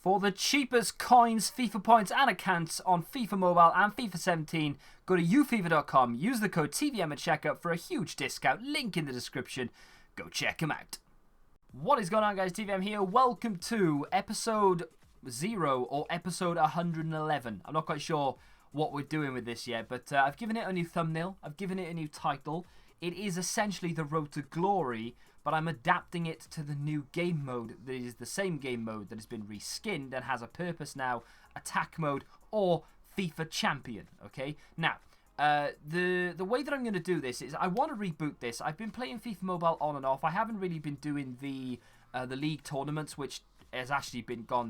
For the cheapest coins, FIFA points and accounts on FIFA Mobile and FIFA 17, go to ufifa.com, use the code TVM at checkout for a huge discount, link in the description. Go check them out. What is going on, guys? TVM here. Welcome to episode 0 or episode 111. I'm not quite sure what we're doing with this yet, but I've given it a new thumbnail. I've given it a new title. It is essentially the Road to Glory, but I'm adapting it to the new game mode that is the same game mode that has been reskinned and has a purpose now, attack mode or FIFA Champion, okay? Now, the way that I'm going to do this is I want to reboot this. I've been playing FIFA Mobile on and off. I haven't really been doing the league tournaments, which has actually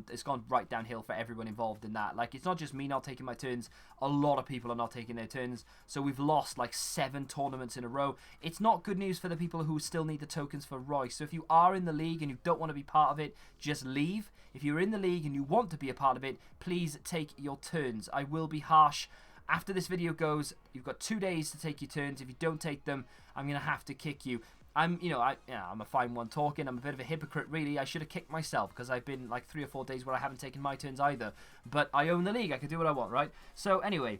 it's gone right downhill for everyone involved in that. Like, it's not just me not taking my turns, a lot of people are not taking their turns, so we've lost like 7 tournaments in a row. It's not good news for the people who still need the tokens for Royce. So if you are in the league and you don't want to be part of it, just leave. If you're in the league and you want to be a part of it, please take your turns. I will be harsh. After this video goes, you've got 2 days to take your turns. If you don't take them, I'm going to have to kick you. I'm a fine one talking. I'm a bit of a hypocrite, really. I should have kicked myself because I've been like 3 or 4 days where I haven't taken my turns either. But I own the league. I can do what I want, right? So anyway,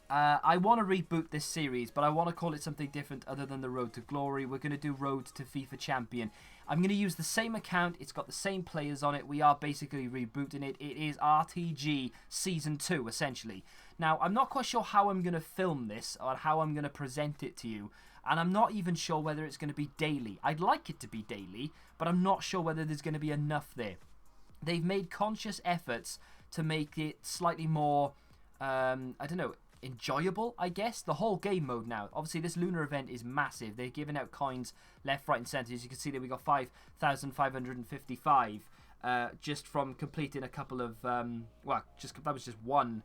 I want to reboot this series, but I want to call it something different other than the Road to Glory. We're going to do Road to FIFA Champion. I'm going to use the same account. It's got the same players on it. We are basically rebooting it. It is RTG Season 2, essentially. Now, I'm not quite sure how I'm going to film this or how I'm going to present it to you. And I'm not even sure whether it's going to be daily. I'd like it to be daily, but I'm not sure whether there's going to be enough there. They've made conscious efforts to make it slightly more, I don't know, enjoyable, I guess. The whole game mode now. Obviously, this lunar event is massive. They're giving out coins left, right, and centre. As you can see, there we got 5,555 just from completing a couple of, that was just one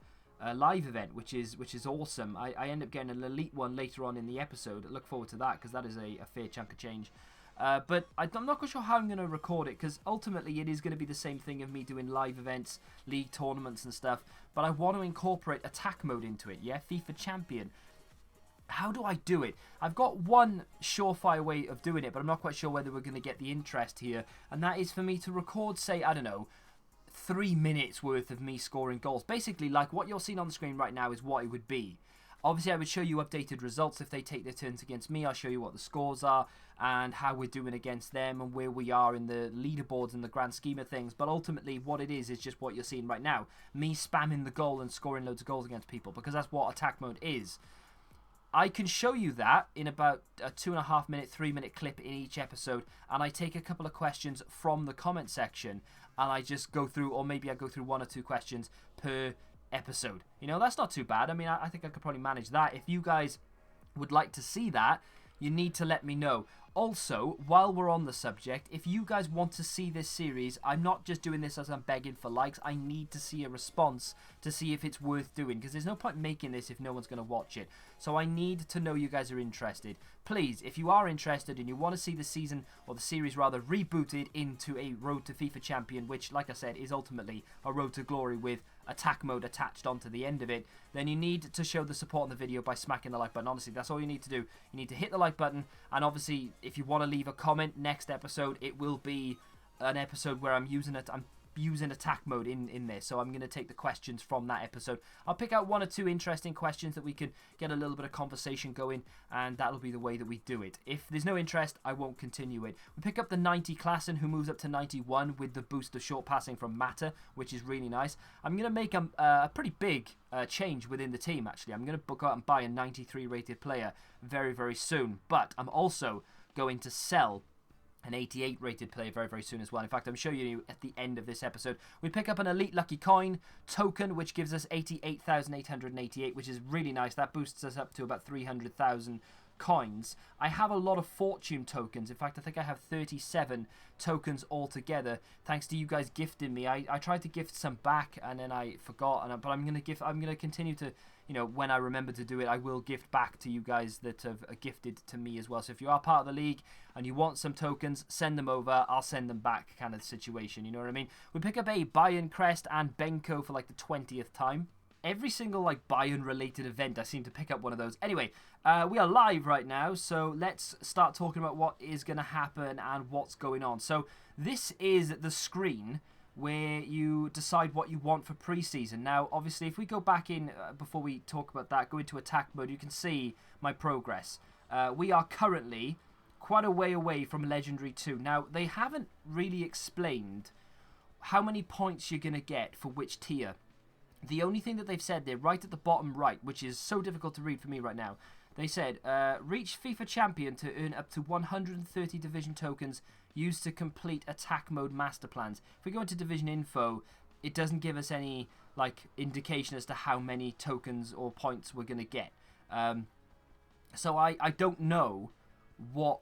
live event, which is awesome. I end up getting an elite one later on in the episode. I look forward to that because that is a fair chunk of change. But I'm not quite sure how I'm going to record it because ultimately it is going to be the same thing of me doing live events, league tournaments and stuff. But I want to incorporate attack mode into it, yeah? FIFA Champion. How do I do it? I've got one surefire way of doing it, but I'm not quite sure whether we're going to get the interest here. And that is for me to record, say, I don't know, 3 minutes worth of me scoring goals. Basically, like what you're seeing on the screen right now is what it would be. Obviously, I would show you updated results if they take their turns against me. I'll show you what the scores are and how we're doing against them and where we are in the leaderboards in the grand scheme of things. But ultimately, what it is just what you're seeing right now. Me spamming the goal and scoring loads of goals against people because that's what attack mode is. I can show you that in about a 2.5 minute, 3 minute clip in each episode, and I take a couple of questions from the comment section, and I just go through, or maybe I go through 1 or 2 questions per episode. You know, that's not too bad. I mean, I think I could probably manage that. If you guys would like to see that, you need to let me know. Also, while we're on the subject, if you guys want to see this series, I'm not just doing this as I'm begging for likes. I need to see a response to see if it's worth doing, because there's no point making this if no one's going to watch it. So I need to know you guys are interested. Please, if you are interested and you want to see the season, or the series rather, rebooted into a Road to FIFA Champion, which, like I said, is ultimately a Road to Glory with attack mode attached onto the end of it, then you need to show the support in the video by smacking the like button. Honestly, that's all you need to do. You need to hit the like button, and obviously, if you want to leave a comment next episode, it will be an episode where I'm using attack mode in this, so I'm going to take the questions from that episode. I'll pick out 1 or 2 interesting questions that we can get a little bit of conversation going, and that'll be the way that we do it. If there's no interest, I won't continue it. We pick up the 90 Klassen, who moves up to 91 with the boost of short passing from Mata, which is really nice. I'm going to make a pretty big change within the team, actually. I'm going to go out and buy a 93 rated player very, very soon, but I'm also going to sell an 88 rated player very, very soon as well. In fact, I'm showing you at the end of this episode. We pick up an Elite Lucky Coin token, which gives us 88,888, which is really nice. That boosts us up to about 300,000 coins. I have a lot of Fortune tokens. In fact, I think I have 37 tokens altogether, thanks to you guys gifting me. I tried to gift some back, and then I forgot. But I'm gonna continue to, you know, when I remember to do it, I will gift back to you guys that have gifted to me as well. So if you are part of the league and you want some tokens, send them over. I'll send them back, kind of situation. You know what I mean? We pick up a Bayern crest and Benko for like the 20th time. Every single like Bayern related event, I seem to pick up one of those. Anyway, we are live right now, so let's start talking about what is going to happen and what's going on. So this is the screen where you decide what you want for pre-season. Now, obviously, if we go back in, before we talk about that, go into attack mode, you can see my progress. We are currently quite a way away from Legendary 2. Now, they haven't really explained how many points you're going to get for which tier. The only thing that they've said there, right at the bottom right, which is so difficult to read for me right now, they said, reach FIFA Champion to earn up to 130 Division tokens used to complete attack mode master plans. If we go into Division info, it doesn't give us any indication as to how many tokens or points we're going to get. So I don't know what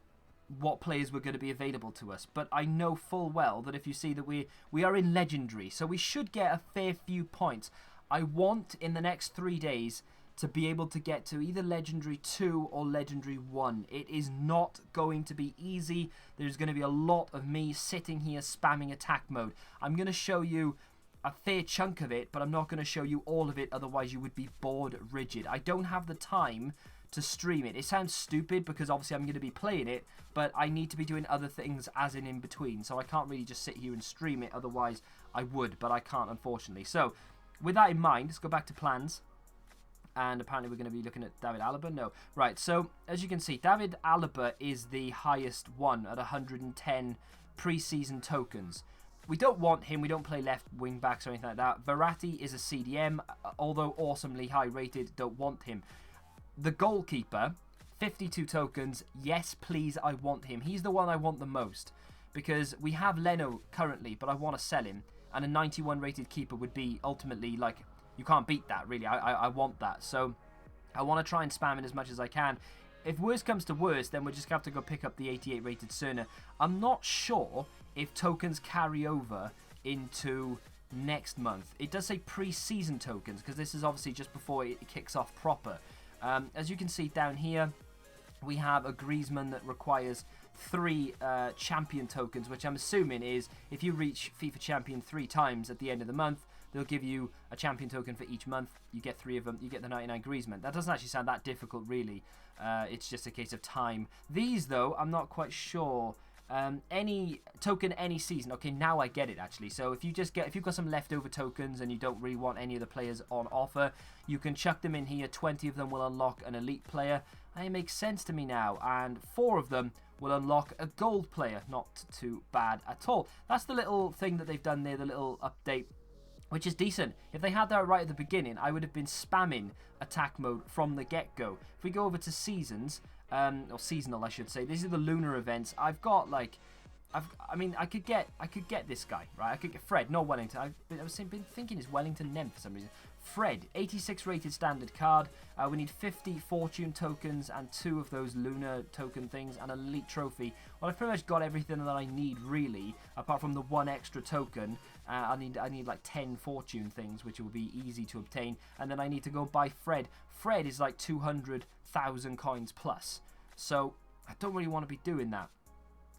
players were going to be available to us, but I know full well that if you see that we are in Legendary, so we should get a fair few points. I want in the next 3 days to be able to get to either Legendary 2 or Legendary 1. It is not going to be easy. There's going to be a lot of me sitting here spamming attack mode. I'm going to show you a fair chunk of it, but I'm not going to show you all of it, otherwise you would be bored rigid. I don't have the time to stream it. It sounds stupid because obviously I'm going to be playing it, but I need to be doing other things as in between, so I can't really just sit here and stream it, otherwise I would, but I can't, unfortunately. So with that in mind, let's go back to plans. And apparently we're going to be looking at David Alaba. No. Right, so as you can see, David Alaba is the highest one at 110 pre-season tokens. We don't want him. We don't play left wing backs or anything like that. Verratti is a CDM, although awesomely high rated. Don't want him. The goalkeeper, 52 tokens. Yes, please, I want him. He's the one I want the most, because we have Leno currently, but I want to sell him. And a 91 rated keeper would be ultimately like... You can't beat that, really. I want that. So I want to try and spam it as much as I can. If worst comes to worst, then we'll just have to go pick up the 88 rated Cerner. I'm not sure if tokens carry over into next month. It does say pre-season tokens, because this is obviously just before it kicks off proper. As you can see down here, we have a Griezmann that requires 3 champion tokens, which I'm assuming is if you reach FIFA Champion 3 times at the end of the month, they'll give you a champion token for each month. You get 3 of them. You get the 99 Griezmann. That doesn't actually sound that difficult, really. It's just a case of time. These, though, I'm not quite sure. Any token, any season. Okay, now I get it, actually. So if you've got some leftover tokens and you don't really want any of the players on offer, you can chuck them in here. 20 of them will unlock an elite player. And it makes sense to me now. And 4 of them will unlock a gold player. Not too bad at all. That's the little thing that they've done there, the little update, which is decent. If they had that right at the beginning, I would have been spamming attack mode from the get-go. If we go over to seasons, or seasonal, I should say, these are the lunar events. I've got like, I could get this guy, right? I could get Fred, not Wellington. I've been thinking it's Wellington Nem for some reason. Fred, 86 rated standard card. We need 50 fortune tokens and 2 of those lunar token things and an elite trophy. Well, I've pretty much got everything that I need, really, apart from the 1 extra token. I need like 10 fortune things, which will be easy to obtain. And then I need to go buy Fred. Fred is like 200,000 coins plus. So I don't really want to be doing that.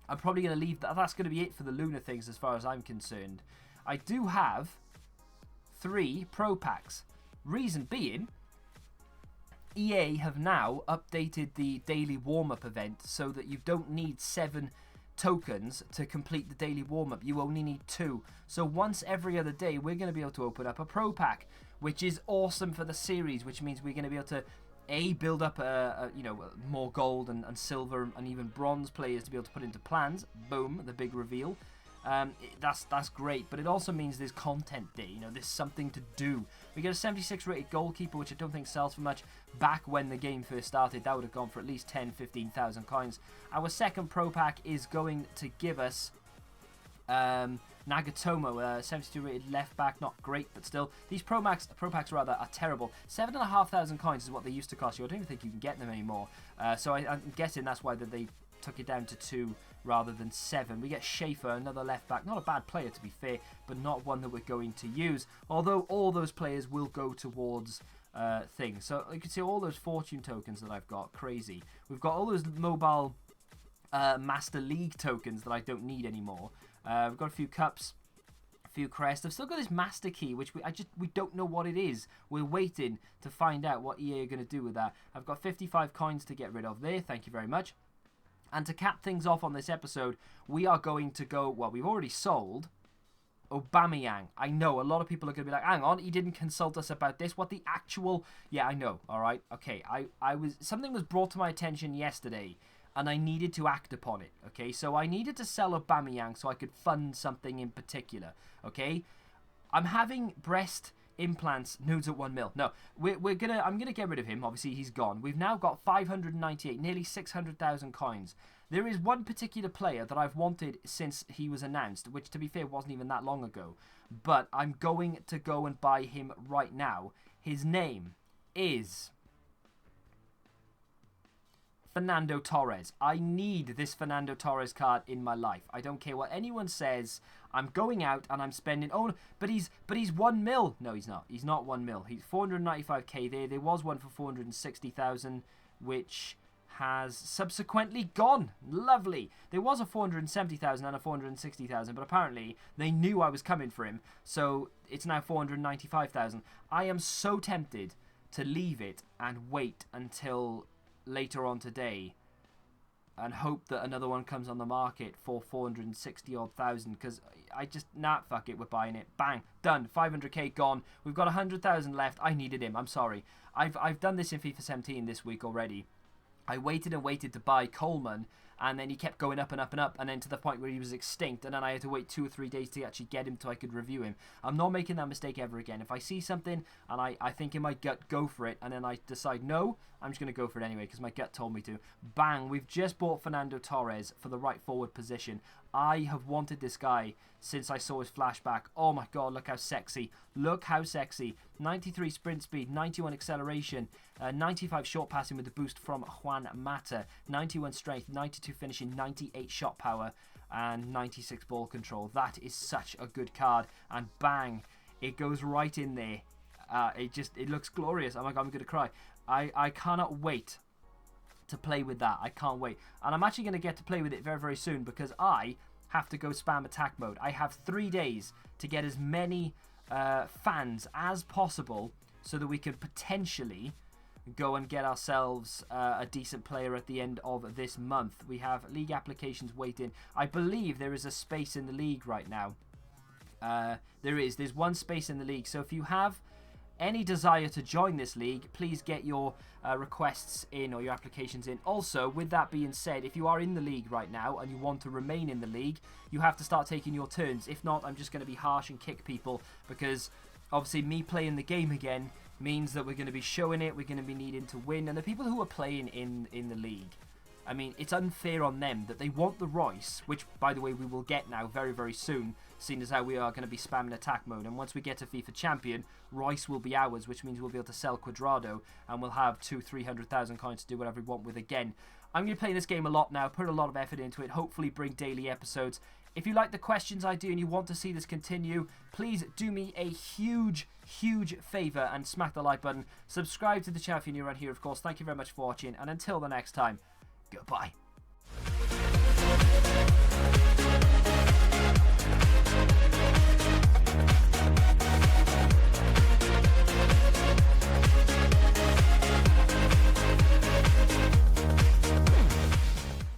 I'm probably going to leave that. That's going to be it for the lunar things as far as I'm concerned. I do have 3 pro packs. Reason being, EA have now updated the daily warm-up event so that you don't need 7 tokens to complete the daily warm-up. You only need 2. So once every other day, we're going to be able to open up a pro pack, which is awesome for the series, which means we're going to be able to build up more gold and silver and even bronze players to be able to put into plans. Boom, the big reveal. That's great, but it also means there's content there. There's something to do. We get a 76 rated goalkeeper, which I don't think sells for much. Back when the game first started, that would have gone for at least 10,000-15,000 coins. Our second pro pack is going to give us Nagatomo, 72 rated left back. Not great, but still, these pro packs rather are terrible. 7,500 coins is what they used to cost you. I don't even think you can get them anymore. So I'm guessing that's why they took it down to 2 rather than 7. We get Schaefer, another left back. Not a bad player, to be fair, but not one that we're going to use. Although all those players will go towards things. So you can see all those fortune tokens that I've got. Crazy. We've got all those mobile Master League tokens that I don't need anymore. We've got a few cups, a few crests. I've still got this Master Key, which we don't know what it is. We're waiting to find out what EA are going to do with that. I've got 55 coins to get rid of there. Thank you very much. And to cap things off on this episode, we are going to go... Well, we've already sold Aubameyang. I know a lot of people are going to be like, hang on, he didn't consult us about this. What the actual... Yeah, I know. All right. Okay. Something was brought to my attention yesterday, and I needed to act upon it. Okay. So I needed to sell Aubameyang so I could fund something in particular. Okay. I'm having breast implants nudes at 1 mil. No, I'm gonna get rid of him. Obviously, he's gone. We've now got 598, nearly 600,000 coins. There is one particular player that I've wanted since he was announced, which, to be fair, wasn't even that long ago. But I'm going to go and buy him right now. His name is Fernando Torres. I need this Fernando Torres card in my life. I don't care what anyone says. I'm going out and I'm spending... Oh, but he's 1 mil. No, he's not. He's not 1 mil. He's 495k there. There was one for 460,000, which has subsequently gone. Lovely. There was a 470,000 and a 460,000, but apparently they knew I was coming for him, so it's now 495,000. I am so tempted to leave it and wait until later on today and hope that another one comes on the market for 460 odd thousand, because I just, fuck it, we're buying it. Bang, done. 500k gone. We've got 100,000 left. I needed him. I'm sorry. I've done this in FIFA 17 this week already. I waited and waited to buy Coleman, and then he kept going up and up and up, and then to the point where he was extinct, and then I had to wait 2 or 3 days to actually get him so I could review him. I'm not making that mistake ever again. If I see something and I think in my gut, go for it, and then I decide no, I'm just going to go for it anyway because my gut told me to. Bang, we've just bought Fernando Torres for the right forward position. I have wanted this guy since I saw his flashback. Oh my god, look how sexy. Look how sexy. 93 sprint speed, 91 acceleration, 95 short passing with the boost from Juan Mata, 91 strength, 92 finishing, 98 shot power, and 96 ball control. That is such a good card. And bang, it goes right in there. It looks glorious. Oh my god, I'm going to cry. I cannot wait to play with that. I can't wait. And I'm actually going to get to play with it very, very soon because I have to go spam attack mode. I have 3 days to get as many fans as possible so that we can potentially go and get ourselves a decent player at the end of this month. We have league applications waiting. I believe there is a space in the league right now. There's one space in the league. So if you have any desire to join this league, please get your requests in or your applications in. Also, with that being said, if you are in the league right now and you want to remain in the league, you have to start taking your turns. If not, I'm just going to be harsh and kick people because obviously me playing the game again means that we're going to be showing it, we're going to be needing to win, and the people who are playing in the league, I mean, it's unfair on them that they want the Royce, which, by the way, we will get now very, very soon, seeing as how we are going to be spamming attack mode. And once we get to FIFA Champion, Royce will be ours, which means we'll be able to sell Cuadrado, and we'll have 200,000-300,000 coins to do whatever we want with again. I'm going to play this game a lot now, put a lot of effort into it, hopefully bring daily episodes. If you like the questions I do and you want to see this continue, please do me a huge, huge favour and smack the like button. Subscribe to the channel if you're new around here, of course. Thank you very much for watching, and until the next time, goodbye.